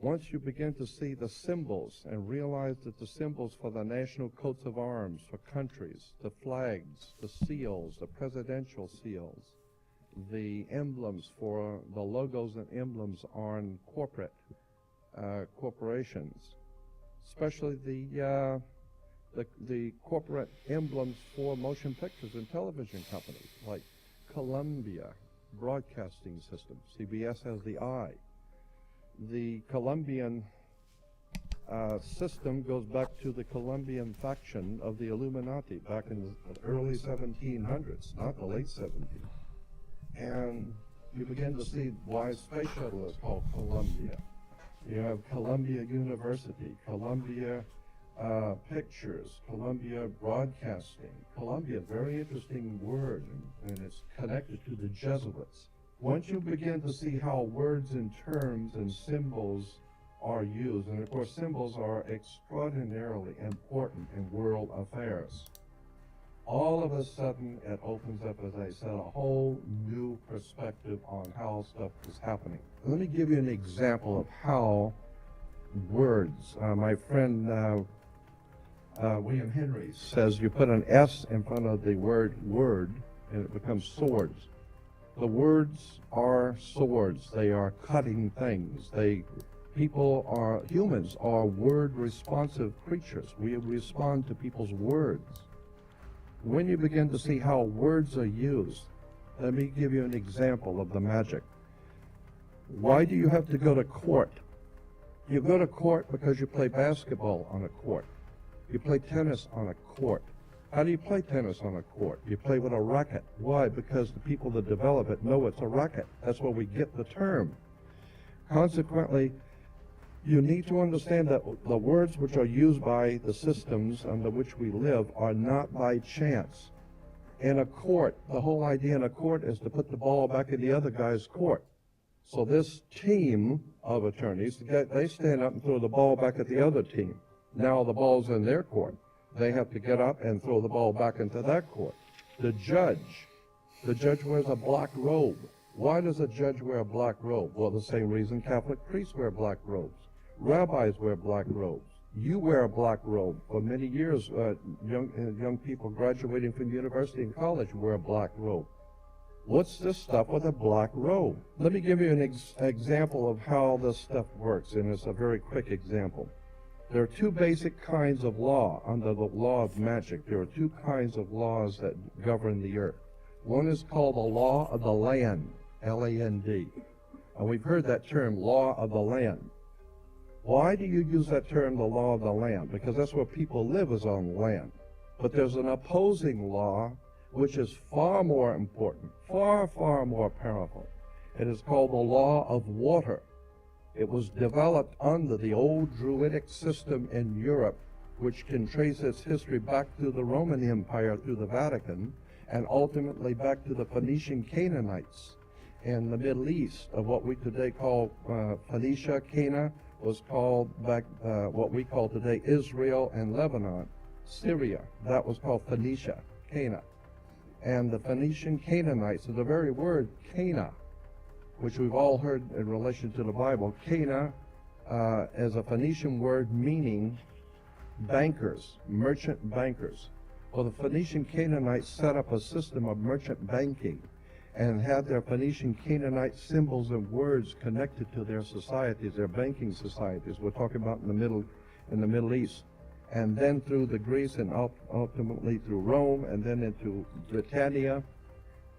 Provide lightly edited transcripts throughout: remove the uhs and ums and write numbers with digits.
Once you begin to see the symbols and realize that the symbols for the national coats of arms for countries, the flags, the seals, the presidential seals, the emblems for the logos and emblems on corporations, especially the corporate emblems for motion pictures and television companies like Columbia Broadcasting System. CBS has the I. The Colombian system goes back to the Colombian faction of the Illuminati back in the early 1700s, not the late 1700s. And you begin to see why Space Shuttle is called Columbia. You have Columbia University, Columbia Pictures, Columbia Broadcasting. Columbia, very interesting word, and it's connected to the Jesuits. Once you begin to see how words and terms and symbols are used, and of course symbols are extraordinarily important in world affairs, all of a sudden it opens up, as I said, a whole new perspective on how stuff is happening. Let me give you an example of how words, my friend William Henry says you put an S in front of the word word and it becomes swords. The words are swords. They are cutting things. Humans are word responsive creatures. We respond to people's words. When you begin to see how words are used, let me give you an example of the magic. Why do you have to go to court? You go to court because you play basketball on a court. You play tennis on a court. How do you play tennis on a court? You play with a racket. Why? Because the people that develop it know it's a racket. That's where we get the term. Consequently, you need to understand that the words which are used by the systems under which we live are not by chance. In a court, the whole idea in a court is to put the ball back in the other guy's court. So this team of attorneys, they stand up and throw the ball back at the other team. Now the ball's in their court. They have to get up and throw the ball back into that court. The judge wears a black robe. Why does a judge wear a black robe? Well, the same reason Catholic priests wear black robes. Rabbis wear black robes. You wear a black robe. For many years, young people graduating from university and college wear a black robe. What's this stuff with a black robe? Let me give you an example of how this stuff works, and it's a very quick example. There are two basic kinds of law under the law of magic. There are two kinds of laws that govern the earth. One is called the law of the land, L-A-N-D. And we've heard that term, law of the land. Why do you use that term, the law of the land? Because that's where people live, is on land. But there's an opposing law which is far more important, far, far more powerful. It is called the law of water. It was developed under the old Druidic system in Europe, which can trace its history back to the Roman Empire through the Vatican, and ultimately back to the Phoenician Canaanites in the Middle East, of what we today call Phoenicia. Cana was called back what we call today Israel and Lebanon. Syria, that was called Phoenicia, Cana. And the Phoenician Canaanites, so the very word Cana, which we've all heard in relation to the Bible, Cana is a Phoenician word meaning bankers, merchant bankers. Well, the Phoenician Canaanites set up a system of merchant banking and had their Phoenician Canaanite symbols and words connected to their societies, their banking societies. We're talking about in the Middle East. And then through the Greece and ultimately through Rome, and then into Britannia,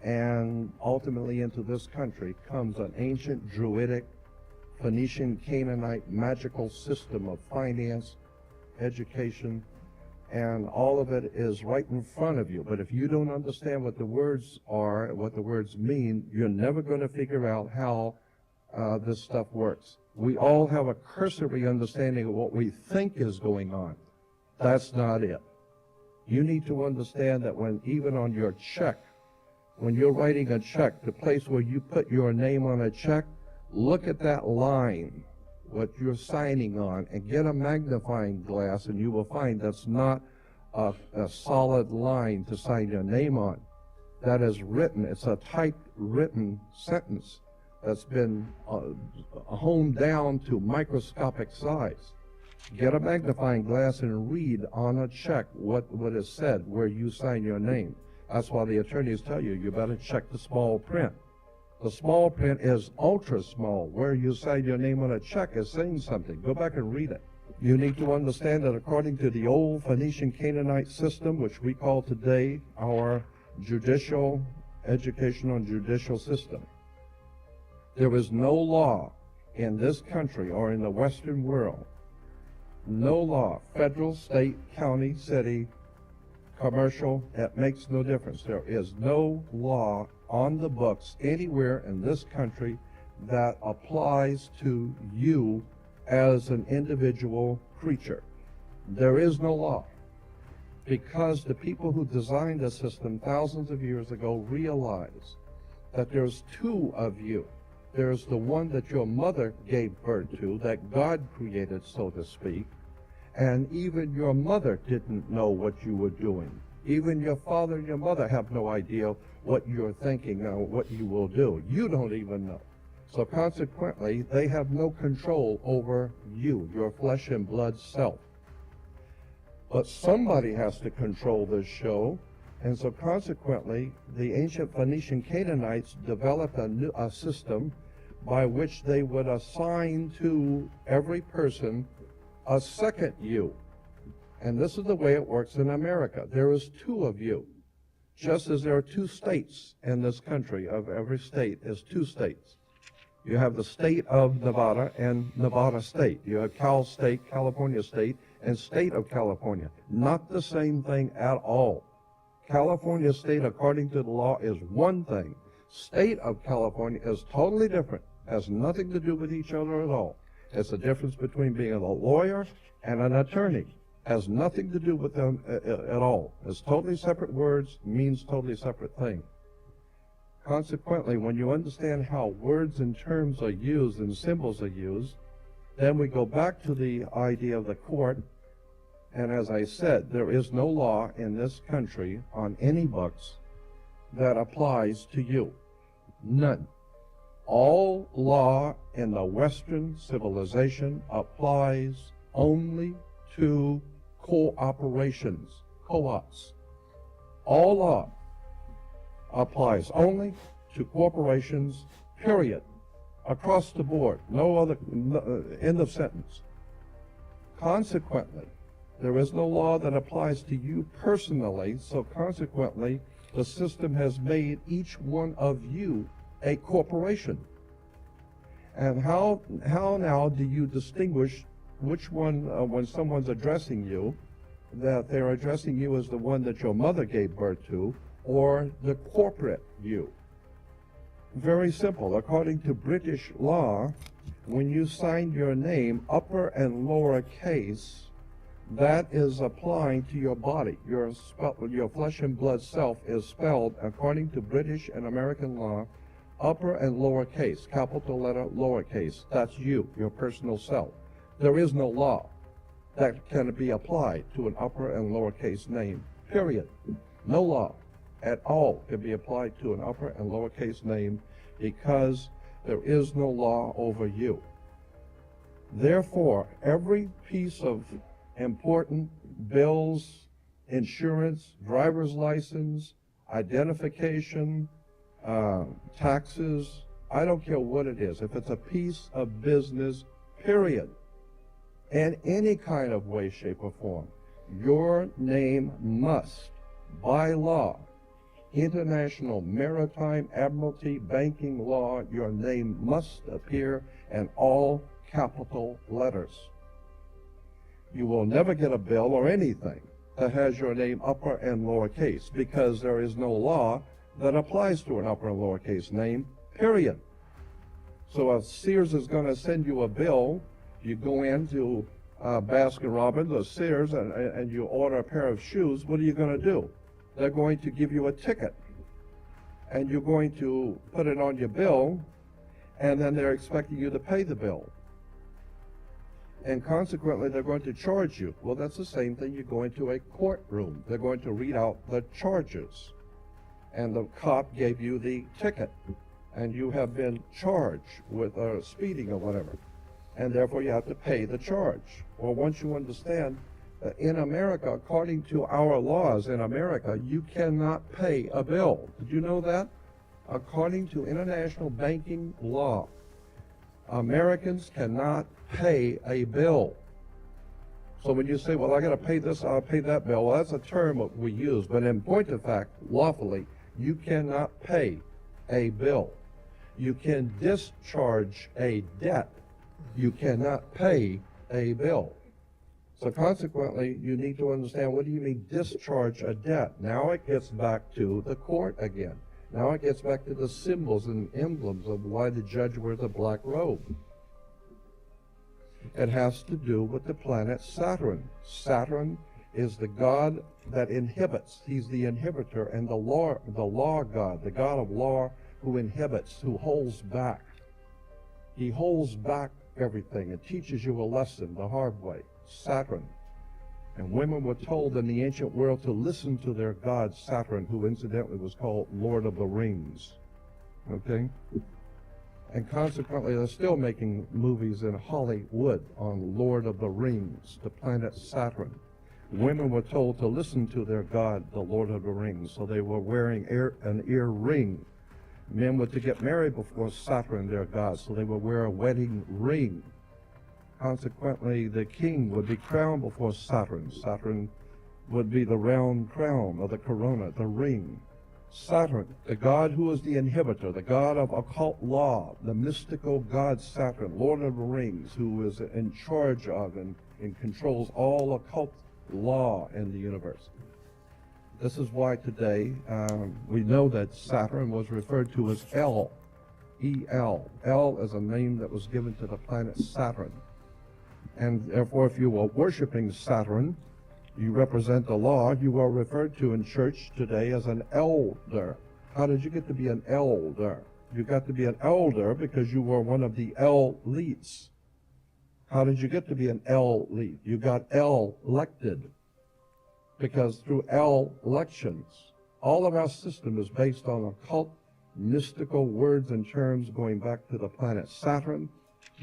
and ultimately into this country comes an ancient Druidic Phoenician Canaanite magical system of finance, education, and all of it is right in front of you. But if you don't understand what the words are, what the words mean, you're never going to figure out how this stuff works. We all have a cursory understanding of what we think is going on. That's not it. You need to understand that when even on your check, when you're writing a check, the place where you put your name on a check, look at that line, what you're signing on, and get a magnifying glass, and you will find that's not a solid line to sign your name on. That is written. It's a typed written sentence. that's been honed down to microscopic size. Get a magnifying glass and read on a check what is said where you sign your name. That's why the attorneys tell you, you better check the small print. The small print is ultra small. Where you sign your name on a check is saying something. Go back and read it. You need to understand that according to the old Phoenician Canaanite system, which we call today our educational and judicial system, there is no law in this country or in the Western world, no law, federal, state, county, city, commercial, it makes no difference. There is no law on the books anywhere in this country that applies to you as an individual creature. There is no law, because the people who designed the system thousands of years ago realized that there's two of you. There's the one that your mother gave birth to, that God created, so to speak, and even your mother didn't know what you were doing. Even your father and your mother have no idea what you're thinking or what you will do. You don't even know. So consequently, they have no control over you, your flesh and blood self. But somebody has to control this show, and so consequently, the ancient Phoenician Canaanites developed a system by which they would assign to every person a second you. And this is the way it works in America. There is two of you. Just as there are two states in this country, of every state is two states. You have the state of Nevada and Nevada State. You have Cal State, California State, and State of California. Not the same thing at all. California State, according to the law, is one thing. State of California is totally different. Has nothing to do with each other at all. It's the difference between being a lawyer and an attorney. Has nothing to do with them at all. It's totally separate words, means totally separate thing. Consequently, when you understand how words and terms are used and symbols are used, then we go back to the idea of the court. And as I said, there is no law in this country on any books that applies to you. None. All law in the Western civilization applies only to cooperations, co-ops. All law applies only to corporations, period. Across the board. No other, end of sentence. Consequently, there is no law that applies to you personally, so consequently, the system has made each one of you a corporation. And how now do you distinguish which one, when someone's addressing you, that they're addressing you as the one that your mother gave birth to, or the corporate you? Very simple. According to British law, when you sign your name, upper and lower case, that is applying to your body. Your flesh and blood self is spelled, according to British and American law, upper and lower case, capital letter, lower case. That's you, your personal self. There is no law that can be applied to an upper and lower case name, period. No law at all can be applied to an upper and lower case name, because there is no law over you. Therefore, every piece of important bills, insurance, driver's license, identification, taxes, I don't care what it is, if it's a piece of business, period, in any kind of way, shape, or form, your name must, by law, international maritime admiralty banking law, your name must appear in all capital letters. You will never get a bill or anything that has your name upper and lower case, because there is no law that applies to an upper and lower case name, period. So if Sears is going to send you a bill, you go into Baskin-Robbins or Sears and you order a pair of shoes, what are you going to do? They're going to give you a ticket, and you're going to put it on your bill, and then they're expecting you to pay the bill. And consequently, they're going to charge you. Well, that's the same thing. You go into a courtroom. They're going to read out the charges. And the cop gave you the ticket. and you have been charged with speeding or whatever, and therefore you have to pay the charge. Well, once you understand, in America, according to our laws in America, you cannot pay a bill. Did you know that? According to international banking law, Americans cannot pay a bill. So when you say, well, I got to pay this, I'll pay that bill, well, that's a term that we use, but in point of fact, lawfully, you cannot pay a bill. You can discharge a debt. You cannot pay a bill. So consequently, you need to understand, what do you mean discharge a debt? Now it gets back to the court again. Now it gets back to the symbols and emblems of why the judge wears a black robe. It has to do with the planet Saturn. Saturn is the god that inhibits. He's the inhibitor and the law god, the god of law who inhibits, who holds back. He holds back everything and teaches you a lesson the hard way. Saturn. And women were told in the ancient world to listen to their god Saturn, who incidentally was called Lord of the Rings. Okay? And consequently, they're still making movies in Hollywood on Lord of the Rings, the planet Saturn. Women were told to listen to their god, the Lord of the Rings, so they were wearing an ear ring. Men were to get married before Saturn, their god, so they would wear a wedding ring. Consequently, the king would be crowned before Saturn. Saturn would be the round crown of the corona, the ring. Saturn, the god who is the inhibitor, the god of occult law, the mystical god Saturn, Lord of the Rings, who is in charge of and controls all occult law in the universe. This is why today we know that Saturn was referred to as El, E-L. El is a name that was given to the planet Saturn. And therefore, if you are worshiping Saturn, you represent the law, you are referred to in church today as an elder. How did you get to be an elder? You got to be an elder because you were one of the elites. How did you get to be an elite? You got elected. Because through elections, all of our system is based on occult, mystical words and terms going back to the planet Saturn,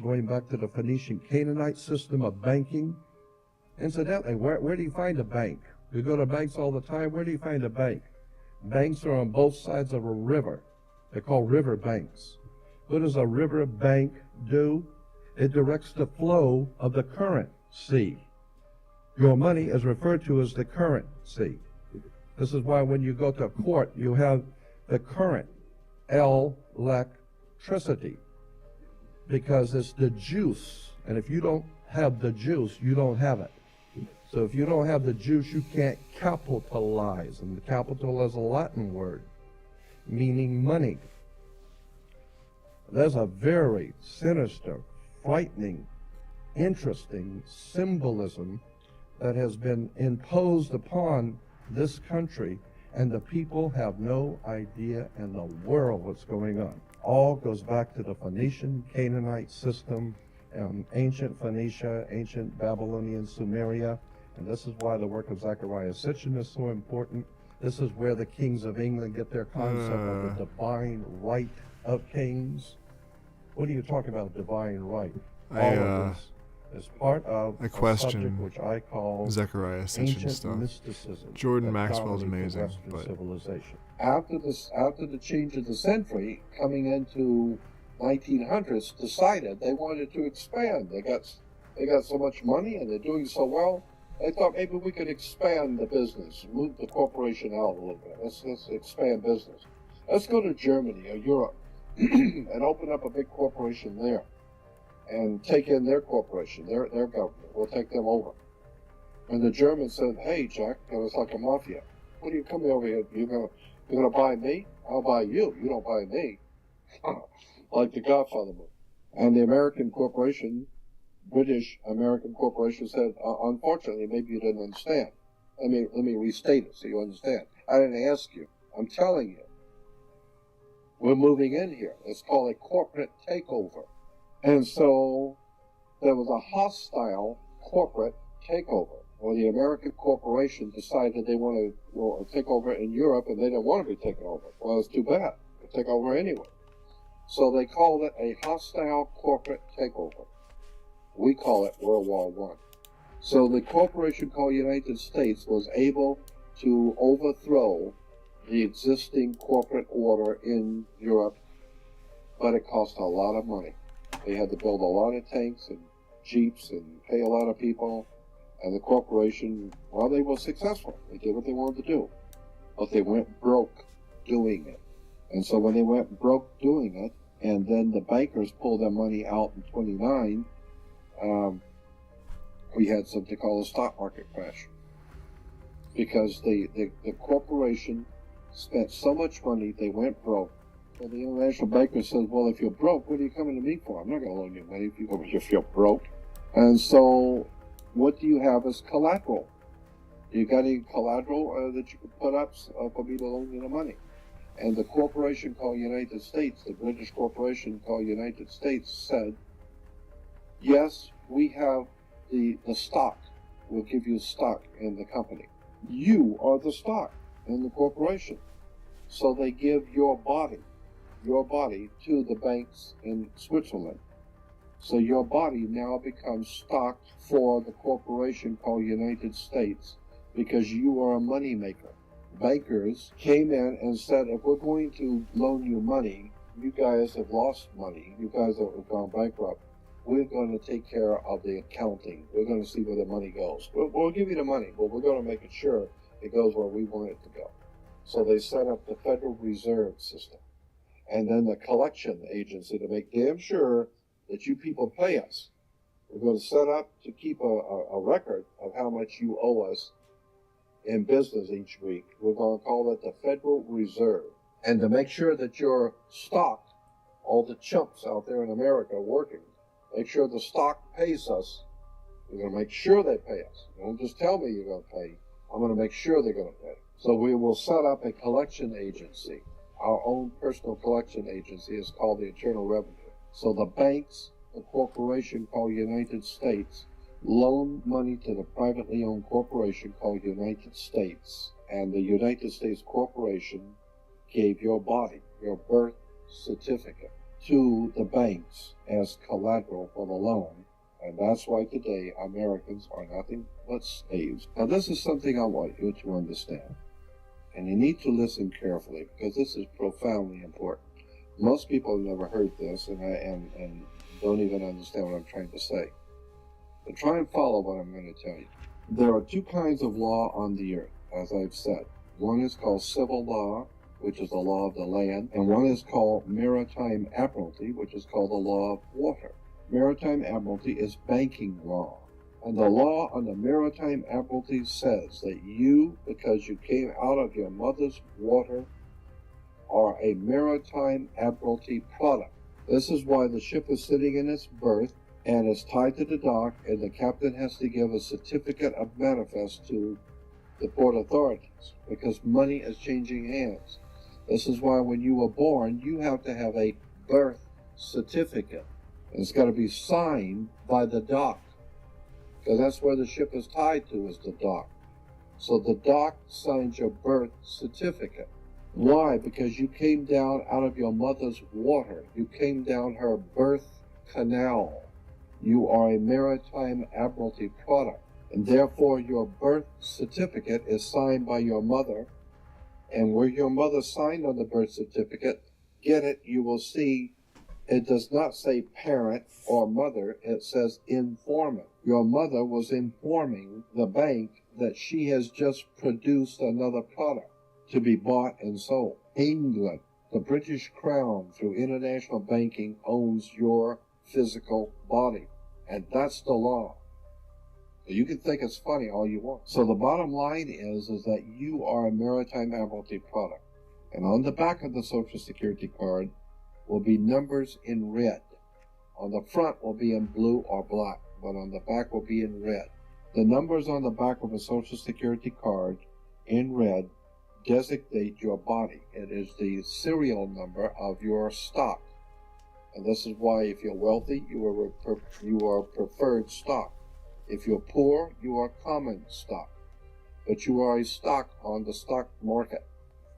going back to the Phoenician Canaanite system of banking. Incidentally, where do you find a bank? You go to banks all the time. Where do you find a bank? Banks are on both sides of a river. They're called river banks. What does a river bank do? It directs the flow of the currency. Your money is referred to as the currency. This is why when you go to court, you have the current, electricity, because it's the juice. And if you don't have the juice, you don't have it. So if you don't have the juice, you can't capitalize. And the capital is a Latin word, meaning money. There's a very sinister, frightening, interesting symbolism that has been imposed upon this country, and the people have no idea in the world what's going on. All goes back to the Phoenician Canaanite system, ancient Phoenicia, ancient Babylonian Sumeria, and this is why the work of Zechariah Sitchin is so important. This is where the kings of England get their concept of the divine right of kings. What are you talking about, divine right? All of this is part of a subject which I call Zechariah ancient stuff. mysticism. Jordan Maxwell's amazing, Western but civilization. After the change of the century, coming into 1900s, decided they wanted to expand. They got so much money and they're doing so well. They thought maybe we could expand the business, move the corporation out a little bit. Let's expand business. Let's go to Germany or Europe and open up a big corporation there and take in their corporation, their government. We'll take them over. And the Germans said, "Hey, Jack," it was like a mafia. "What are you coming over here? You're gonna buy me? I'll buy you. You don't buy me." Like the Godfather movie. And the American corporation, British American corporation, said, "Unfortunately, maybe you didn't understand. Let me restate it so you understand. I didn't ask you. I'm telling you. We're moving in here. It's called a corporate takeover." And so there was a hostile corporate takeover. Well, the American corporation decided they wanted to take over in Europe, and they didn't want to be taken over. Well, it's too bad. They take over anyway. So they called it a hostile corporate takeover. We call it World War I. So the corporation called United States was able to overthrow the existing corporate order in Europe, but it cost a lot of money. They had to build a lot of tanks and jeeps and pay a lot of people, and the corporation, well, they were successful. They did what they wanted to do, but they went broke doing it. And so when they went broke doing it, and then the bankers pulled their money out in 29, we had something called a stock market crash, because the corporation spent so much money, they went broke. So the international banker says, well, if you're broke, what are you coming to me for? I'm not going to loan you money if you're broke. And so what do you have as collateral? You got any collateral that you could put up for me to loan you the money? And the corporation called United States, the British corporation called United States, said, yes, we have the stock. We'll give you stock in the company. You are the stock in the corporation. So they give your body to the banks in Switzerland. So your body now becomes stock for the corporation called United States, because you are a money maker. Bankers came in and said, if we're going to loan you money, you guys have lost money, you guys have gone bankrupt, we're going to take care of the accounting. We're going to see where the money goes. We'll give you the money, but we're going to make it sure it goes where we want it to go. So they set up the Federal Reserve System, and then the collection agency to make damn sure that you people pay us. We're going to set up to keep a record of how much you owe us in business each week. We're going to call it the Federal Reserve. And to make sure that your stock, all the chumps out there in America working, make sure the stock pays us. We're going to make sure they pay us. Don't just tell me you're going to pay. I'm going to make sure they're going to pay. So we will set up a collection agency. Our own personal collection agency is called the Internal Revenue. So the banks, the corporation called United States, loan money to the privately owned corporation called United States. And the United States Corporation gave your body, your birth certificate, to the banks as collateral for the loan. And that's why today Americans are nothing but slaves. Now this is something I want you to understand. And you need to listen carefully, because this is profoundly important. Most people have never heard this and don't even understand what I'm trying to say. But try and follow what I'm going to tell you. There are two kinds of law on the earth, as I've said. One is called civil law, which is the law of the land, and one is called maritime admiralty, which is called the law of water. Maritime admiralty is banking law. And the law on the maritime admiralty says that you, because you came out of your mother's water, are a maritime admiralty product. This is why the ship is sitting in its berth and is tied to the dock, and the captain has to give a certificate of manifest to the port authorities, because money is changing hands. This is why when you were born, you have to have a birth certificate. And it's got to be signed by the dock, because that's where the ship is tied to, is the dock. So the dock signs your birth certificate. Why? Because you came down out of your mother's water. You came down her birth canal. You are a maritime admiralty product, and therefore your birth certificate is signed by your mother. And where your mother signed on the birth certificate, get it, you will see it does not say parent or mother, it says informant. Your mother was informing the bank that she has just produced another product to be bought and sold. England, the British Crown, through international banking, owns your physical body. And that's the law. You can think it's funny all you want. So the bottom line is that you are a maritime admiralty product. And on the back of the Social Security card will be numbers in red. On the front will be in blue or black, but on the back will be in red. The numbers on the back of a Social Security card in red designate your body. It is the serial number of your stock. And this is why if you're wealthy, you are preferred stock. If you're poor, you are common stock. But you are a stock on the stock market.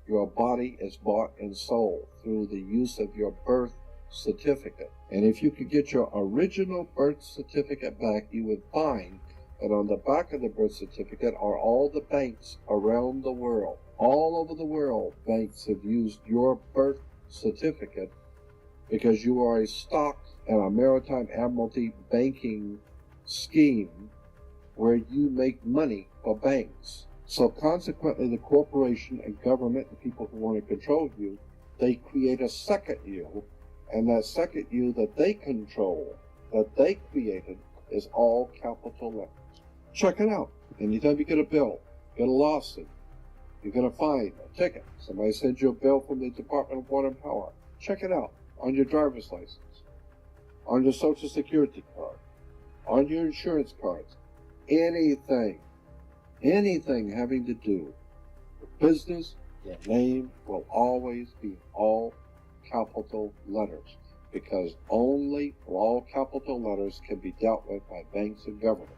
Your body is bought and sold through the use of your birth certificate. And if you could get your original birth certificate back, you would find that on the back of the birth certificate are all the banks around the world. All over the world, banks have used your birth certificate because you are a stock in a maritime admiralty banking scheme where you make money for banks. So consequently, the corporation and government and people who want to control you, they create a second you, and that second you that they control, that they created, is all capital letters. Check it out. Anytime you get a bill, get a lawsuit, you're going to find a ticket. Somebody sends you a bill from the Department of Water and Power. Check it out on your driver's license, on your Social Security card, on your insurance cards. Anything having to do with business, your name will always be all capital letters, because only all capital letters can be dealt with by banks and government.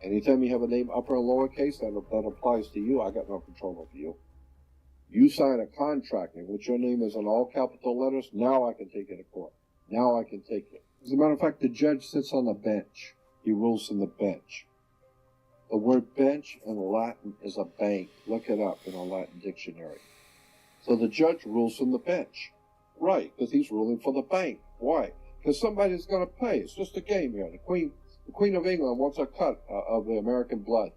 Anytime you have a name upper or lowercase, that applies to you. I got no control over you. You sign a contract in which your name is in all capital letters, now I can take you to court. Now I can take you. As a matter of fact, the judge sits on the bench. He rules from the bench. The word bench in Latin is a bank. Look it up in a Latin dictionary. So the judge rules from the bench. Right, because he's ruling for the bank. Why? Because somebody's going to pay. It's just a game here. The Queen of England wants a cut of the American blood.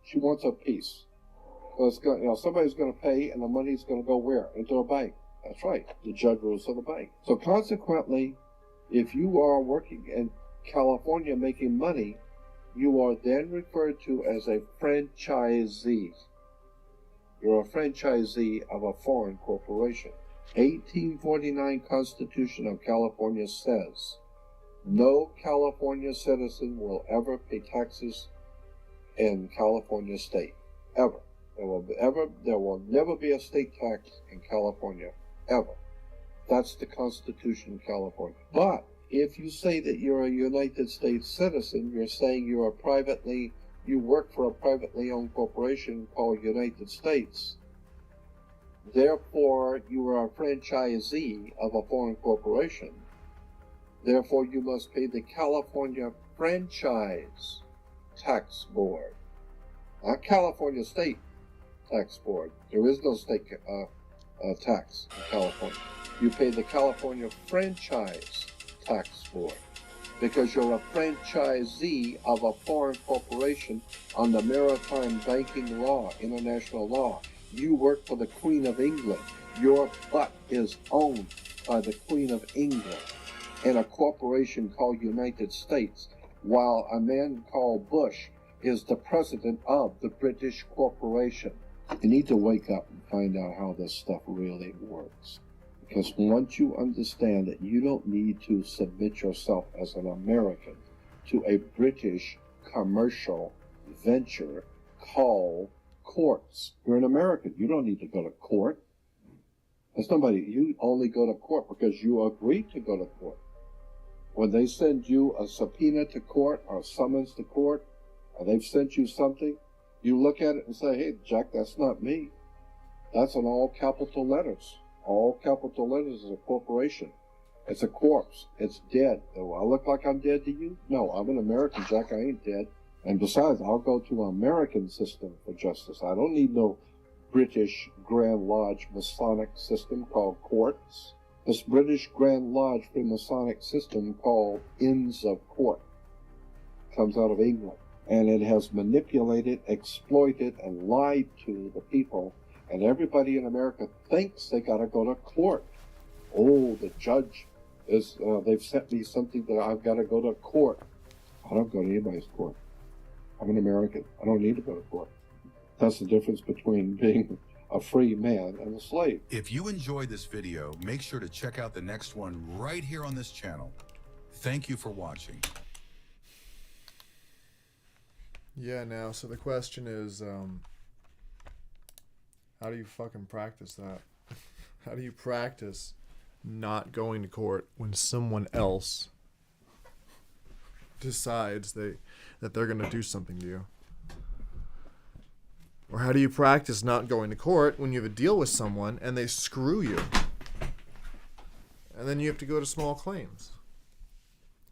She wants a piece. So it's going, somebody's going to pay, and the money's going to go where? Into a bank. That's right. The judge rules for the bank. So consequently, if you are working in California making money, you are then referred to as a franchisee. You're a franchisee of a foreign corporation. 1849 Constitution of California says, no California citizen will ever pay taxes in California state. Ever. There will never be a state tax in California. Ever. That's the Constitution of California. But if you say that you're a United States citizen, you're saying you work for a privately owned corporation called United States. Therefore, you are a franchisee of a foreign corporation. Therefore, you must pay the California Franchise Tax Board. Not California State Tax Board. There is no state tax in California. You pay the California Franchise Tax Board because you're a franchisee of a foreign corporation under maritime banking law, international law. You work for the Queen of England. Your butt is owned by the Queen of England in a corporation called United States, while a man called Bush is the president of the British corporation. You need to wake up and find out how this stuff really works. Because once you understand that you don't need to submit yourself as an American to a British commercial venture called courts. You're an American. You don't need to go to court. You only go to court because you agreed to go to court. When they send you a subpoena to court or a summons to court, or they've sent you something, you look at it and say, hey, Jack, that's not me. That's in all capital letters. All capital letters is a corporation. It's a corpse. It's dead. Do I look like I'm dead to you? No, I'm an American, Jack. I ain't dead. And besides, I'll go to an American system for justice. I don't need no British Grand Lodge Masonic system called courts. This British Grand Lodge Freemasonic system called Inns of Court comes out of England. And it has manipulated, exploited, and lied to the people. And everybody in America thinks they got to go to court. Oh, the judge they've sent me something that I've got to go to court. I don't go to anybody's court. I'm an American. I don't need to go to court. That's the difference between being a free man and a slave. If you enjoyed this video, make sure to check out the next one right here on this channel. Thank you for watching. Yeah, now, so the question is, how do you fucking practice that? How do you practice not going to court when someone else decides that they're going to do something to you? Or how do you practice not going to court when you have a deal with someone and they screw you? And then you have to go to small claims.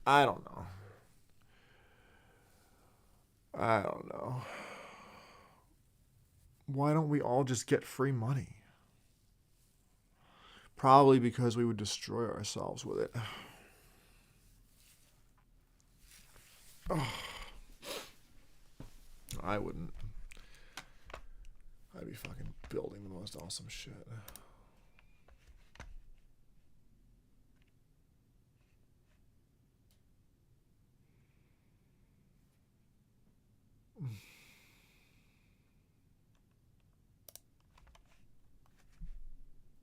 I don't know. Why don't we all just get free money? Probably because we would destroy ourselves with it. Oh. I wouldn't. I'd be fucking building the most awesome shit.